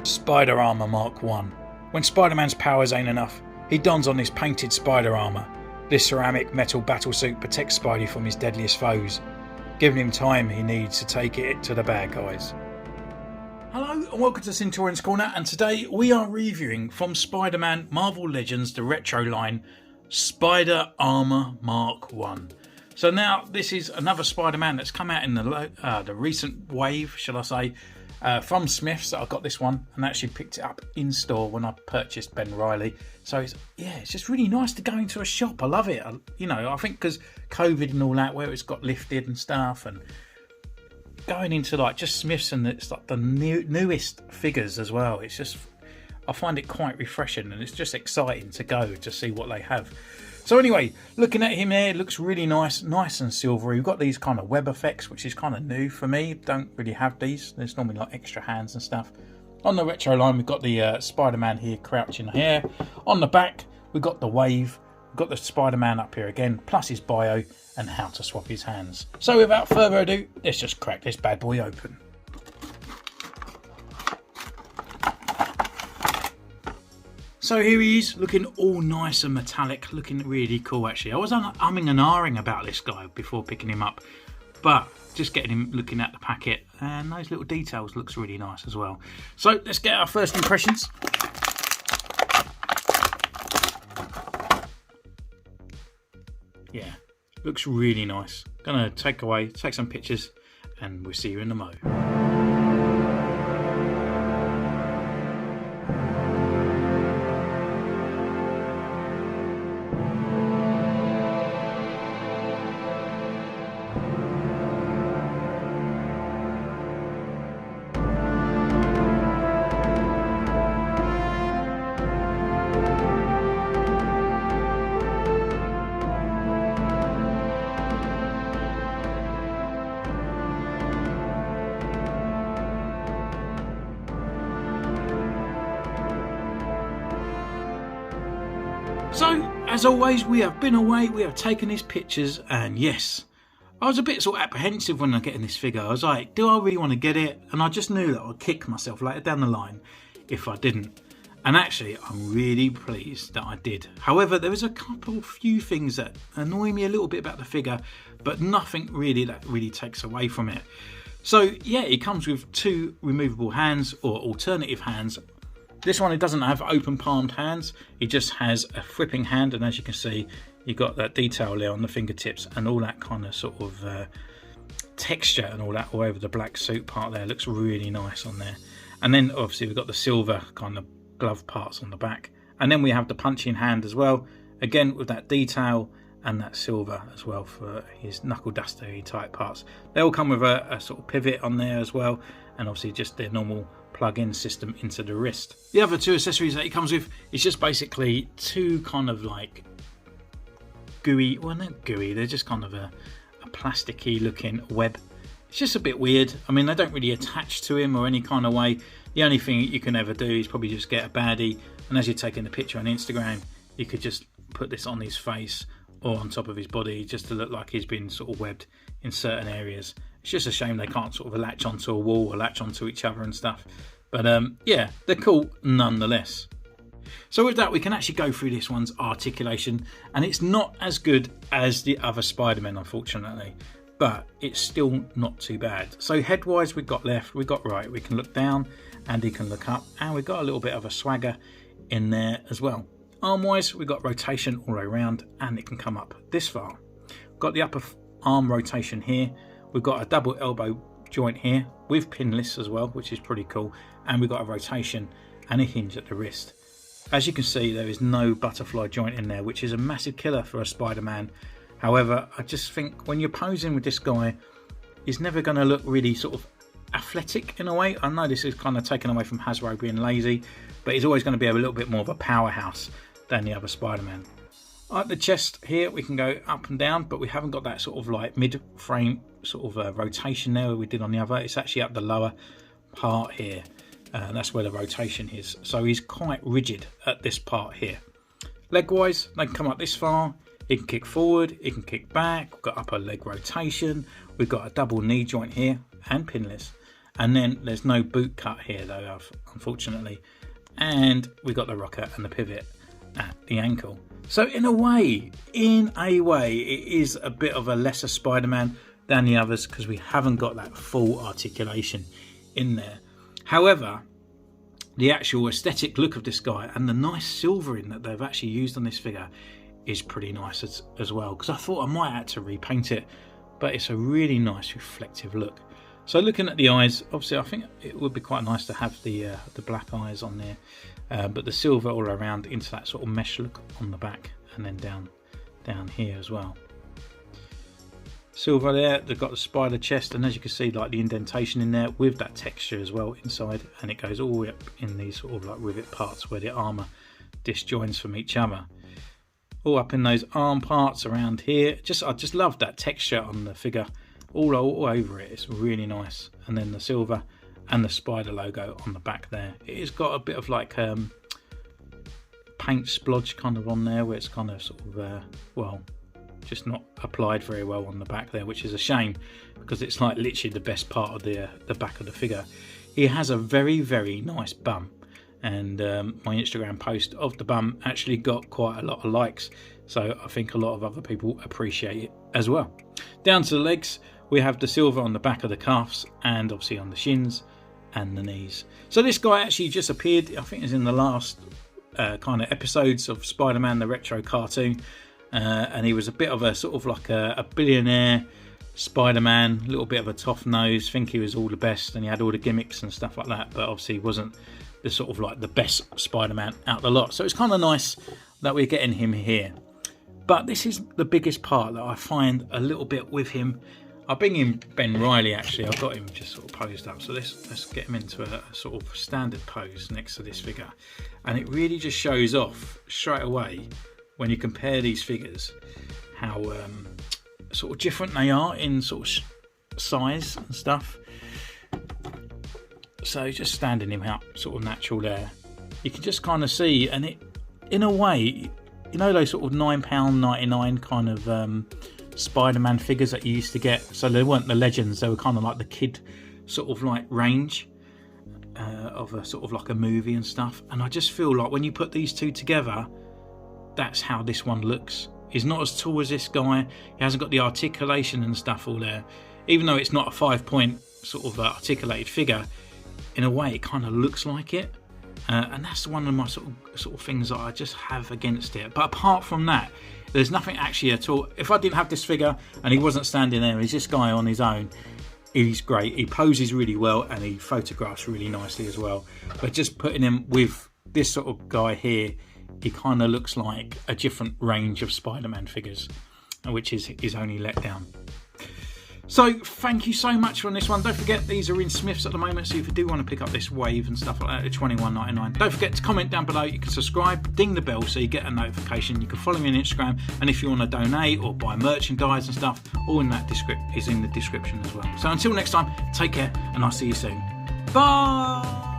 Spider Armour Mark 1. When Spider-Man's powers ain't enough, he dons on this painted spider armour. This ceramic metal battlesuit protects Spidey from his deadliest foes, giving him time he needs to take it to the bad guys. Hello and welcome to Centurions Corner, and today we are reviewing from Spider-Man Marvel Legends the retro line Spider Armour Mark 1. So now this is another Spider-Man that's come out in the recent wave, shall I say, from Smith's. I got this one and actually picked it up in store when I purchased Ben Reilly. So it's just really nice to go into a shop. I love it. I think because COVID and all that, where it's got lifted and stuff, and going into like just Smith's and it's like the newest figures as well. It's just, I find it quite refreshing and it's just exciting to go to see what they have. So anyway, looking at him there, looks really nice and silvery. We've got these kind of web effects, which is kind of new for me. Don't really have these. There's normally like extra hands and stuff. On the retro line, we've got the Spider-Man here crouching here. On the back, we've got the wave. We've got the Spider-Man up here again, plus his bio and how to swap his hands. So without further ado, let's just crack this bad boy open. So here he is, looking all nice and metallic, looking really cool actually. I was umming and ahhing about this guy before picking him up, but just getting him looking at the packet and those little details looks really nice as well. So let's get our first impressions. Yeah, looks really nice. Gonna take some pictures, and we'll see you in the mo. So, as always, we have been away, we have taken his pictures, and yes, I was a bit sort of apprehensive when I was getting this figure. I was like, do I really want to get it? And I just knew that I'd kick myself later down the line if I didn't. And actually, I'm really pleased that I did. However, there was a few things that annoy me a little bit about the figure, but nothing really that really takes away from it. So, yeah, it comes with two removable hands, or alternative hands. This one, it doesn't have open palmed hands, it just has a flipping hand, and as you can see, you've got that detail there on the fingertips and all that kind of sort of texture and all that all over the black suit part there. Looks really nice on there. And then obviously we've got the silver kind of glove parts on the back. And then we have the punching hand as well, again with that detail and that silver as well for his knuckle dustery type parts. They all come with a sort of pivot on there as well, and obviously just their normal plug-in system into the wrist. The other two accessories that it comes with is just basically two kind of like gooey, well not gooey, they're just kind of a plasticky looking web. It's just a bit weird. I mean, they don't really attach to him or any kind of way. The only thing you can ever do is probably just get a baddie, and as you're taking the picture on Instagram, you could just put this on his face or on top of his body just to look like he's been sort of webbed in certain areas. It's just a shame they can't sort of latch onto a wall or latch onto each other and stuff. But yeah, they're cool nonetheless. So with that, we can actually go through this one's articulation, and it's not as good as the other Spider-Man, unfortunately, but it's still not too bad. So head-wise, we've got left, we've got right, we can look down and he can look up, and we've got a little bit of a swagger in there as well. Arm-wise, we've got rotation all the way around, and it can come up this far. We've got the upper arm rotation here. We've got a double elbow joint here with pinless as well, which is pretty cool, and we've got a rotation and a hinge at the wrist. As you can see, there is no butterfly joint in there, which is a massive killer for a Spider-Man. However, I just think when you're posing with this guy, he's never going to look really sort of athletic in a way. I know this is kind of taken away from Hasbro being lazy, but he's always going to be a little bit more of a powerhouse than the other Spider-Man. At the chest here, we can go up and down, but we haven't got that sort of like mid-frame sort of rotation there we did on the other. It's actually up the lower part here. That's where the rotation is. So he's quite rigid at this part here. Leg-wise, they can come up this far. He can kick forward, he can kick back. We've got upper leg rotation. We've got a double knee joint here and pinless. And then there's no boot cut here though, unfortunately. And we got the rocker and the pivot at the ankle. So in a way, it is a bit of a lesser Spider-Man than the others because we haven't got that full articulation in there. However, the actual aesthetic look of this guy and the nice silvering that they've actually used on this figure is pretty nice as well, because I thought I might have to repaint it, but it's a really nice reflective look. So looking at the eyes, obviously I think it would be quite nice to have the black eyes on there, but the silver all around into that sort of mesh look on the back, and then down here as well. Silver there, they've got the spider chest, and as you can see, like the indentation in there with that texture as well inside, and it goes all the way up in these sort of like rivet parts where the armour disjoins from each other. All up in those arm parts around here. I just love that texture on the figure, all over it. It's really nice. And then the silver and the spider logo on the back there. It's got a bit of like paint splodge kind of on there, where it's kind of sort of well, just not applied very well on the back there, which is a shame because it's like literally the best part of the back of the figure. He has a very, very nice bum, and my Instagram post of the bum actually got quite a lot of likes, so I think a lot of other people appreciate it as well. Down to the legs, we have the silver on the back of the calves and obviously on the shins and the knees. So this guy actually just appeared, I think it's in the last kind of episodes of Spider-Man the retro cartoon. And he was a bit of a sort of like a billionaire Spider-Man, a little bit of a tough nose, think he was all the best, and he had all the gimmicks and stuff like that, but obviously he wasn't the sort of like the best Spider-Man out of the lot. So it's kind of nice that we're getting him here. But this is the biggest part that I find a little bit with him. I'll bring in Ben Riley actually. I've got him just sort of posed up, so let's get him into a sort of standard pose next to this figure, and it really just shows off straight away when you compare these figures, how sort of different they are in sort of size and stuff. So just standing him up sort of natural there, you can just kind of see, and it, in a way, you know those sort of £9.99 kind of Spider-Man figures that you used to get? So they weren't the Legends, they were kind of like the kid sort of like range of a sort of like a movie and stuff. And I just feel like when you put these two together, that's how this one looks. He's not as tall as this guy. He hasn't got the articulation and stuff all there. Even though it's not a 5-point sort of articulated figure, in a way it kind of looks like it. And that's one of my sort of things that I just have against it. But apart from that, there's nothing actually at all. If I didn't have this figure and he wasn't standing there, he's this guy on his own, he's great. He poses really well and he photographs really nicely as well. But just putting him with this sort of guy here, he kind of looks like a different range of Spider-Man figures, which is his only letdown. So thank you so much on this one. Don't forget, these are in Smiths at the moment, so if you do want to pick up this wave and stuff like that, it's $21.99. Don't forget to comment down below. You can subscribe, ding the bell so you get a notification. You can follow me on Instagram, and if you want to donate or buy merchandise and stuff, all in that is in the description as well. So until next time, take care, and I'll see you soon. Bye.